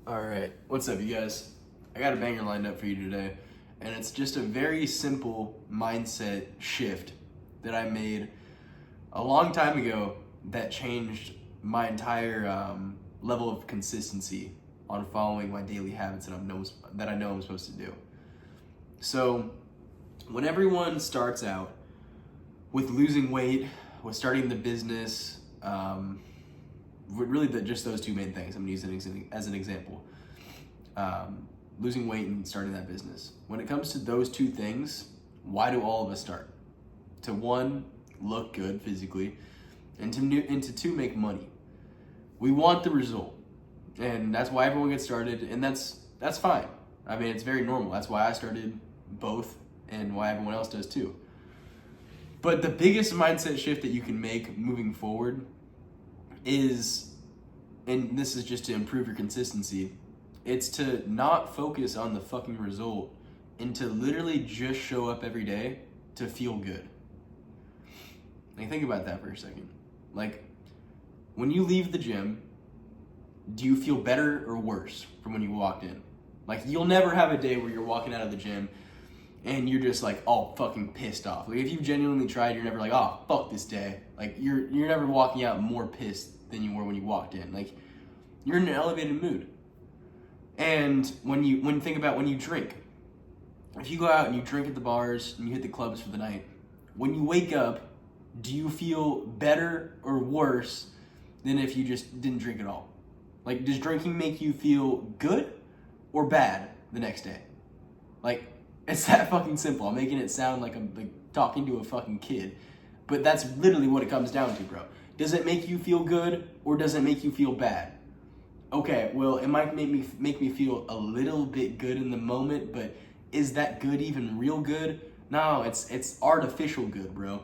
All right, what's up, you guys? I got a banger lined up for you today, and it's just a very simple mindset shift that I made a long time ago that changed my entire level of consistency on following my daily habits that I know I'm supposed to do. So, when everyone starts out with losing weight, with starting the business, just those two main things. I'm gonna use it as an example. Losing weight and starting that business. When it comes to those two things, why do all of us start? To one, look good physically, and to two, make money. We want the result, and that's why everyone gets started, and that's fine. I mean, it's very normal. That's why I started both, and why everyone else does too. But the biggest mindset shift that you can make moving forward is, and this is just to improve your consistency, it's to not focus on the fucking result and to literally just show up every day to feel good. Like, think about that for a second. Like, when you leave the gym, do you feel better or worse from when you walked in? Like, you'll never have a day where you're walking out of the gym and you're just like all fucking pissed off. Like, if you've genuinely tried, you're never like, oh, fuck this day. Like, you're never walking out more pissed than you were when you walked in. Like, you're in an elevated mood. And when you think about when you drink, if you go out and you drink at the bars and you hit the clubs for the night, when you wake up, do you feel better or worse than if you just didn't drink at all? Like, does drinking make you feel good or bad the next day? Like, it's that fucking simple. I'm making it sound like I'm like talking to a fucking kid, but that's literally what it comes down to, bro. Does it make you feel good or does it make you feel bad? Okay, well, it might make me feel a little bit good in the moment, but is that good even real good? No, it's artificial good, bro.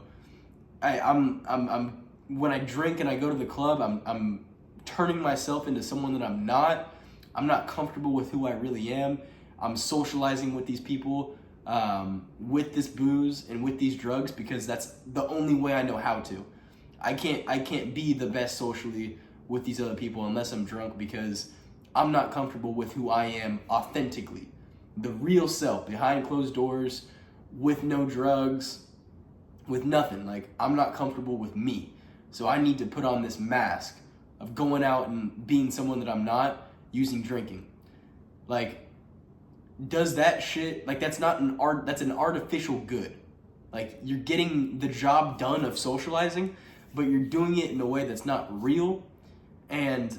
I'm when I drink and I go to the club, I'm turning myself into someone that I'm not. I'm not comfortable with who I really am. I'm socializing with these people, with this booze and with these drugs because that's the only way I know how to. I can't be the best socially with these other people unless I'm drunk because I'm not comfortable with who I am authentically. The real self, behind closed doors, with no drugs, with nothing. Like, I'm not comfortable with me. So I need to put on this mask of going out and being someone that I'm not using drinking. Like, does that shit, like, that's not an art, that's an artificial good. Like, you're getting the job done of socializing, but you're doing it in a way that's not real. And,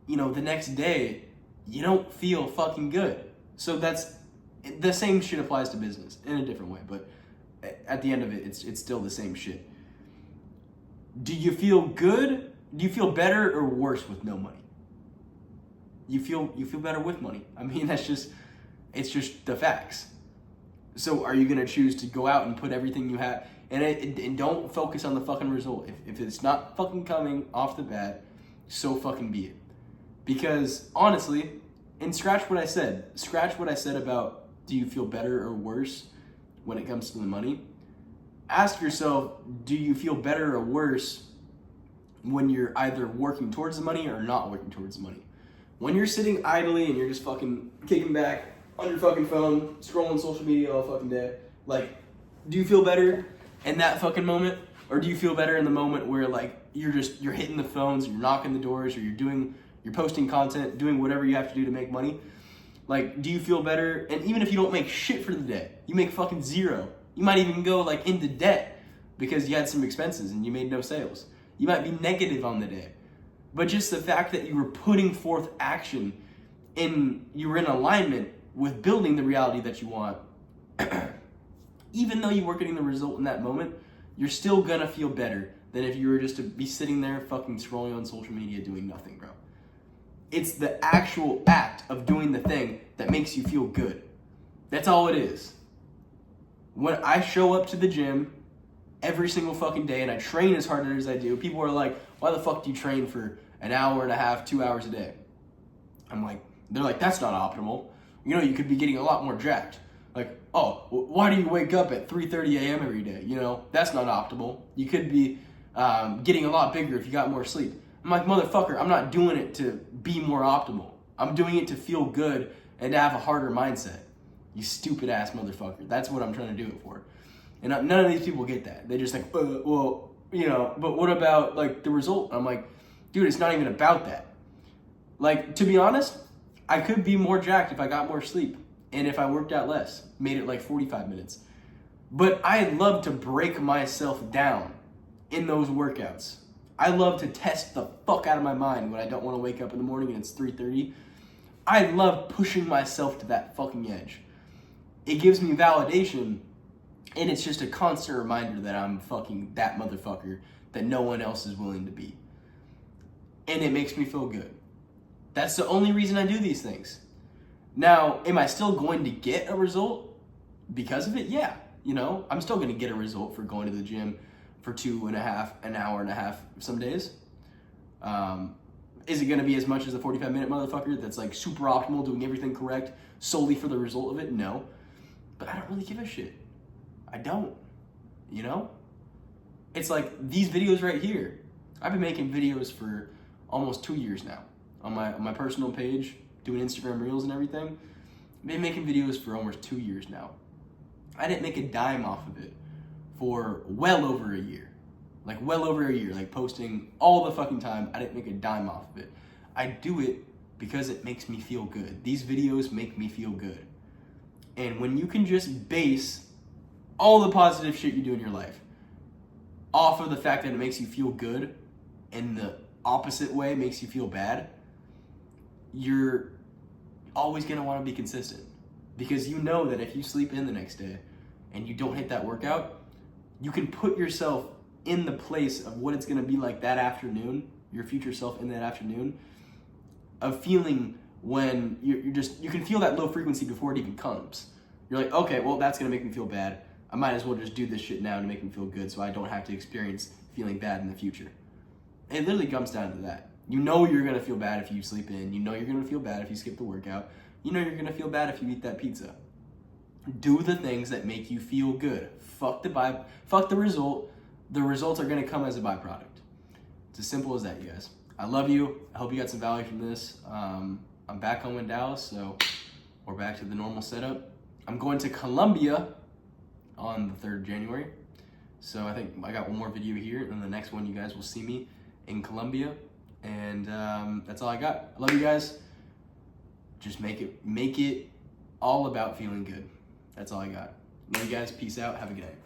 the next day, you don't feel fucking good. So that's, the same shit applies to business in a different way, but at the end of it, it's still the same shit. Do you feel good? Do you feel better or worse with no money? You feel better with money. I mean, it's just the facts. So are you gonna choose to go out and put everything you have, and don't focus on the fucking result. If it's not fucking coming off the bat, so fucking be it. Because honestly, and scratch what I said about do you feel better or worse when it comes to the money? Ask yourself, do you feel better or worse when you're either working towards the money or not working towards the money? When you're sitting idly and you're just fucking kicking back on your fucking phone, scrolling social media all fucking day, like, do you feel better in that fucking moment? Or do you feel better in the moment where, like, you're hitting the phones, you're knocking the doors, or you're posting content, doing whatever you have to do to make money? Like, do you feel better? And even if you don't make shit for the day, you make fucking zero. You might even go, like, into debt because you had some expenses and you made no sales. You might be negative on the day. But just the fact that you were putting forth action and you were in alignment with building the reality that you want, even though you weren't getting the result in that moment, you're still gonna feel better than if you were just to be sitting there fucking scrolling on social media doing nothing, bro. It's the actual act of doing the thing that makes you feel good. That's all it is. When I show up to the gym every single fucking day and I train as hard as I do, people are like, why the fuck do you train for an hour and a half, 2 hours a day? They're like, that's not optimal. You could be getting a lot more jacked. Like, oh, why do you wake up at 3:30 a.m. every day? That's not optimal. You could be getting a lot bigger if you got more sleep. I'm like, motherfucker, I'm not doing it to be more optimal. I'm doing it to feel good and to have a harder mindset. You stupid ass motherfucker. That's what I'm trying to do it for. And none of these people get that. They're just like, well, you know, but what about like the result? I'm like, dude, it's not even about that. Like, to be honest, I could be more jacked if I got more sleep and if I worked out less, made it like 45 minutes. But I love to break myself down in those workouts. I love to test the fuck out of my mind when I don't want to wake up in the morning and it's 3:30. I love pushing myself to that fucking edge. It gives me validation, and it's just a constant reminder that I'm fucking that motherfucker that no one else is willing to be. And it makes me feel good. That's the only reason I do these things. Now, am I still going to get a result because of it? Yeah. You know, I'm still going to get a result for going to the gym for an hour and a half some days. Is it going to be as much as a 45-minute motherfucker that's like super optimal, doing everything correct solely for the result of it? No. But I don't really give a shit. I don't. You know? It's like these videos right here. I've been making videos for almost 2 years now on my personal page, doing Instagram Reels and everything. I've been making videos for almost 2 years now. I didn't make a dime off of it for well over a year. Like posting all the fucking time. I didn't make a dime off of it. I do it because it makes me feel good. These videos make me feel good. And when you can just base all the positive shit you do in your life off of the fact that it makes you feel good and the opposite way makes you feel bad, you're always going to want to be consistent. Because you know that if you sleep in the next day and you don't hit that workout, you can put yourself in the place of what it's going to be like that afternoon, your future self in that afternoon, of feeling when you can feel that low frequency before it even comes. You're like, okay, well, that's going to make me feel bad. I might as well just do this shit now to make me feel good so I don't have to experience feeling bad in the future. It literally comes down to that. You know you're going to feel bad if you sleep in. You know you're going to feel bad if you skip the workout. You know you're going to feel bad if you eat that pizza. Do the things that make you feel good. Fuck the result. The results are going to come as a byproduct. It's as simple as that, you guys. I love you. I hope you got some value from this. I'm back home in Dallas, so we're back to the normal setup. I'm going to Colombia on the 3rd of January. So I think I got one more video here, and the next one you guys will see me in Colombia. And that's all I got. I love you guys. Just make it all about feeling good. That's all I got. Love you guys. Peace out. Have a good night.